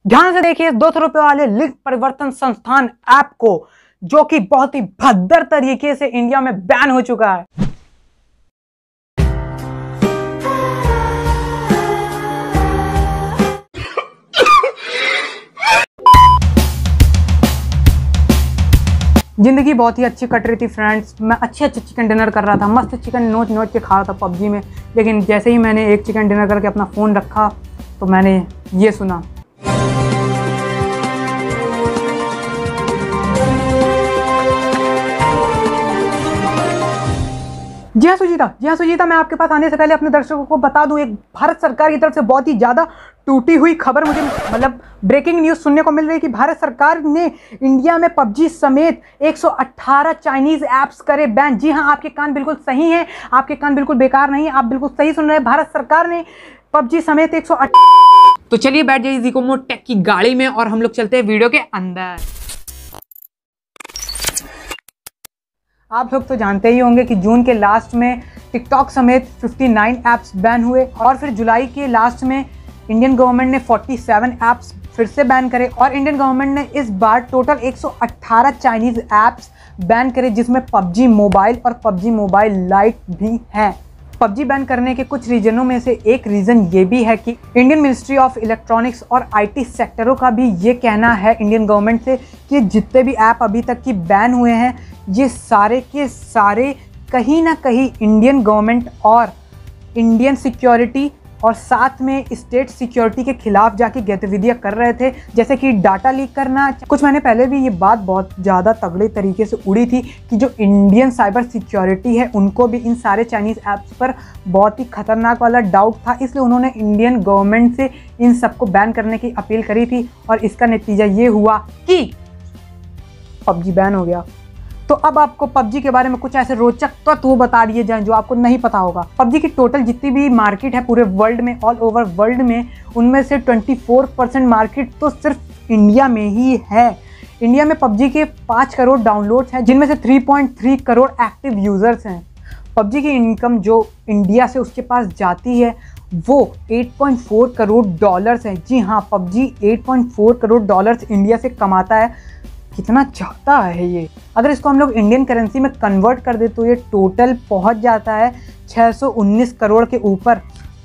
ध्यान से देखिए 200 रुपए वाले लिंग परिवर्तन संस्थान ऐप को, जो कि बहुत ही भद्दर तरीके से इंडिया में बैन हो चुका है। जिंदगी बहुत ही अच्छी कट रही थी फ्रेंड्स। मैं अच्छे चिकन डिनर कर रहा था, मस्त चिकन नोच नोच के खा रहा था पबजी में। लेकिन जैसे ही मैंने एक चिकन डिनर करके अपना फ़ोन रखा तो मैंने ये सुना। जी हाँ सुजीता, मैं आपके पास आने से पहले अपने दर्शकों को बता दूं, एक भारत सरकार की तरफ से बहुत ही ज़्यादा टूटी हुई खबर मुझे ब्रेकिंग न्यूज़ सुनने को मिल रही है कि भारत सरकार ने इंडिया में पबजी समेत 118 चाइनीज़ ऐप्स करे बैन। जी हाँ, आपके कान बिल्कुल सही हैं, आपके कान बिल्कुल बेकार नहीं है, आप बिल्कुल सही सुन रहे हैं। भारत सरकार ने पबजी समेत 118। तो चलिए बैठ जाइए ज़ीकोमो टेक की गाड़ी में और हम लोग चलते हैं वीडियो के अंदर। आप लोग तो जानते ही होंगे कि जून के लास्ट में टिकटॉक समेत 59 ऐप्स बैन हुए और फिर जुलाई के लास्ट में इंडियन गवर्नमेंट ने 47 ऐप्स फिर से बैन करे और इंडियन गवर्नमेंट ने इस बार टोटल 118 चाइनीज़ ऐप्स बैन करे, जिसमें पबजी मोबाइल और पबजी मोबाइल लाइट भी हैं। पबजी बैन करने के कुछ रीजनों में से एक रीज़न ये भी है कि इंडियन मिनिस्ट्री ऑफ इलेक्ट्रॉनिक्स और आईटी सेक्टरों का भी ये कहना है इंडियन गवर्नमेंट से कि जितने भी ऐप अभी तक की बैन हुए हैं ये सारे के सारे कहीं ना कहीं इंडियन गवर्नमेंट और इंडियन सिक्योरिटी और साथ में स्टेट सिक्योरिटी के खिलाफ जाके गतिविधियां कर रहे थे, जैसे कि डाटा लीक करना। कुछ महीने पहले भी ये बात बहुत ज़्यादा तगड़े तरीके से उड़ी थी कि जो इंडियन साइबर सिक्योरिटी है उनको भी इन सारे चाइनीज़ ऐप्स पर बहुत ही खतरनाक वाला डाउट था, इसलिए उन्होंने इंडियन गवर्नमेंट से इन सबको बैन करने की अपील करी थी और इसका नतीजा ये हुआ कि पबजी बैन हो गया। तो अब आपको पबजी के बारे में कुछ ऐसे रोचक तत्व बता दिए जाएं जो आपको नहीं पता होगा। पबजी की टोटल जितनी भी मार्केट है पूरे वर्ल्ड में, ऑल ओवर वर्ल्ड में, उनमें से 24% मार्केट तो सिर्फ इंडिया में ही है। इंडिया में पबजी के 5 करोड़ डाउनलोड्स हैं, जिनमें से 3.3 करोड़ एक्टिव यूज़र्स हैं। पबजी की इनकम जो इंडिया से उसके पास जाती है वो 8.4 करोड़ डॉलर्स है। जी हाँ, पबजी 8.4 करोड़ डॉलर्स इंडिया से कमाता है। कितना ज़्यादा है ये। अगर इसको हम लोग इंडियन करेंसी में कन्वर्ट कर दे तो ये टोटल पहुंच जाता है 619 करोड़ के ऊपर।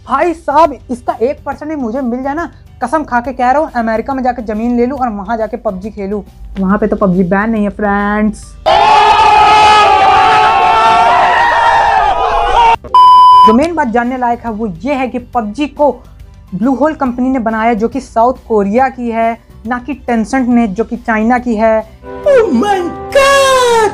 भाई साहब, इसका 1% भी मुझे मिल जाए ना, कसम खा के कह रहा हूँ, अमेरिका में जाके ज़मीन ले लूँ और वहाँ जाके पबजी खेलूँ। वहाँ पे तो पबजी बैन नहीं है फ्रेंड्स। जो मेन बात जानने लायक है वो ये है कि पबजी को ब्लू होल कंपनी ने बनाया, जो कि साउथ कोरिया की है, ना कि टेंसेंट ने जो कि चाइना की है। Oh my God!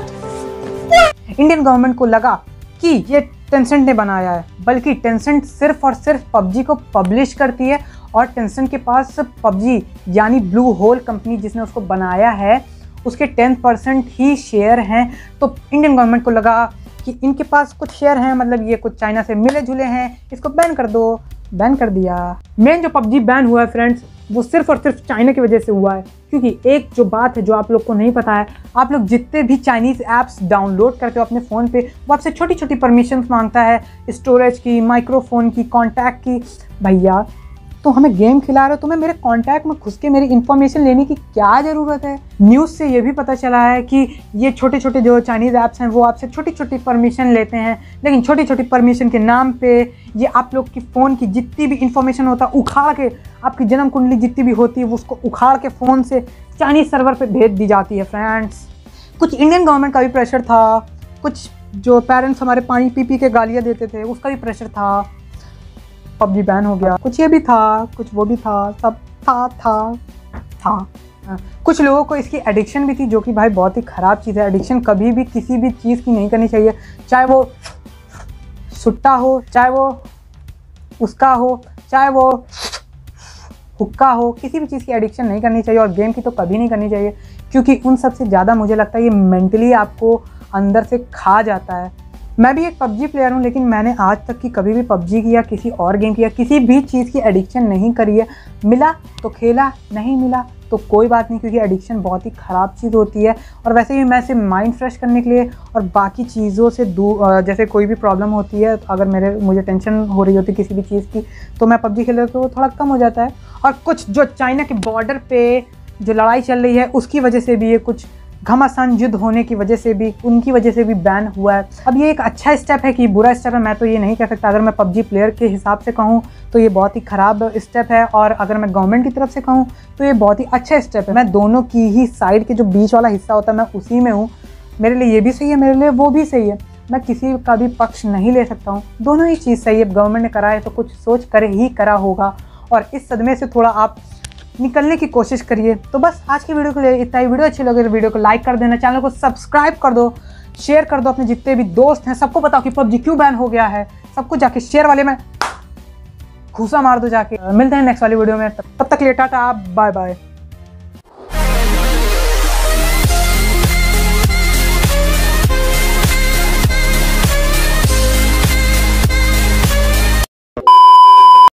Indian government को लगा कि ये टेंसेंट ने बनाया है, बल्कि टेंसेंट सिर्फ और सिर्फ पबजी को पब्लिश करती है और टेंसेंट के पास पबजी यानी ब्लू होल कंपनी जिसने उसको बनाया है उसके 10% ही शेयर हैं। तो इंडियन गवर्नमेंट को लगा कि इनके पास कुछ शेयर हैं, मतलब ये कुछ चाइना से मिले जुले हैं, इसको बैन कर दो। बैन कर दिया। मेन जो पबजी बैन हुआ है फ्रेंड्स वो सिर्फ और सिर्फ चाइना की वजह से हुआ है, क्योंकि एक जो बात है जो आप लोग को नहीं पता है, आप लोग जितने भी चाइनीज़ ऐप्स डाउनलोड करते हो अपने फ़ोन पे वो आपसे छोटी छोटी परमिशंस मांगता है, स्टोरेज की, माइक्रोफोन की, कॉन्टैक्ट की। भैया तो हमें गेम खिला रहे हो, तुम्हें मेरे कॉन्टैक्ट में घुस के मेरी इन्फॉर्मेशन लेने की क्या ज़रूरत है। न्यूज़ से ये भी पता चला है कि ये छोटे छोटे जो चाइनीज़ ऐप्स हैं वो आपसे छोटी छोटी परमिशन लेते हैं, लेकिन छोटी छोटी परमिशन के नाम पे ये आप लोग की फ़ोन की जितनी भी इंफॉर्मेशन होता है उखाड़ के, आपकी जन्म कुंडली जितनी भी होती है वो उसको उखाड़ के फ़ोन से चाइनीज़ सर्वर पर भेज दी जाती है फ्रेंड्स। कुछ इंडियन गवर्नमेंट का भी प्रेशर था, कुछ जो पेरेंट्स हमारे पानी पी पी के गालियाँ देते थे उसका भी प्रेशर था, पबजी बैन हो गया। कुछ ये भी था, कुछ वो भी था, सब था। कुछ लोगों को इसकी एडिक्शन भी थी, जो कि भाई बहुत ही ख़राब चीज़ है। एडिक्शन कभी भी किसी भी चीज़ की नहीं करनी चाहिए, चाहे वो सुट्टा हो, चाहे वो उसका हो, चाहे वो हुक्का हो, किसी भी चीज़ की एडिक्शन नहीं करनी चाहिए और गेम की तो कभी नहीं करनी चाहिए, क्योंकि उन सब से ज़्यादा मुझे लगता है ये मेंटली आपको अंदर से खा जाता है। मैं भी एक पबजी प्लेयर हूँ, लेकिन मैंने आज तक की कभी भी पबजी की या किसी और गेम की या किसी भी चीज़ की एडिक्शन नहीं करी है। मिला तो खेला, नहीं मिला तो कोई बात नहीं, क्योंकि एडिक्शन बहुत ही ख़राब चीज़ होती है। और वैसे भी मैं सिर्फ माइंड फ्रेश करने के लिए और बाकी चीज़ों से दूर, जैसे कोई भी प्रॉब्लम होती है, तो अगर मुझे टेंशन हो रही होती है किसी भी चीज़ की, तो मैं पबजी खेल तो थोड़ा कम हो जाता है। और कुछ जो चाइना के बॉर्डर पे जो लड़ाई चल रही है उसकी वजह से भी, ये कुछ घमासान युद्ध होने की वजह से भी, उनकी वजह से भी बैन हुआ है। अब ये एक अच्छा स्टेप है कि बुरा स्टेप है, मैं तो ये नहीं कह सकता। अगर मैं पबजी प्लेयर के हिसाब से कहूँ तो ये बहुत ही ख़राब स्टेप है, और अगर मैं गवर्नमेंट की तरफ से कहूँ तो ये बहुत ही अच्छा स्टेप है। मैं दोनों की ही साइड के जो बीच वाला हिस्सा होता है मैं उसी में हूँ। मेरे लिए ये भी सही है, मेरे लिए वो भी सही है। मैं किसी का भी पक्ष नहीं ले सकता हूँ, दोनों ही चीज़ सही है। गवर्नमेंट ने करा है तो कुछ सोच कर ही करा होगा, और इस सदमे से थोड़ा आप निकलने की कोशिश करिए। तो बस आज की वीडियो के लिए इतना ही। वीडियो अच्छी लगे तो वीडियो को लाइक कर देना, चैनल को सब्सक्राइब कर दो, शेयर कर दो अपने जितने भी दोस्त हैं, सबको बताओ कि पबजी क्यों बैन हो गया है। सबको जाके शेयर वाले में घूसा मार दो जाके। मिलते हैं नेक्स्ट वाली वीडियो में, तब तक के लिए टाटा, बाय बाय।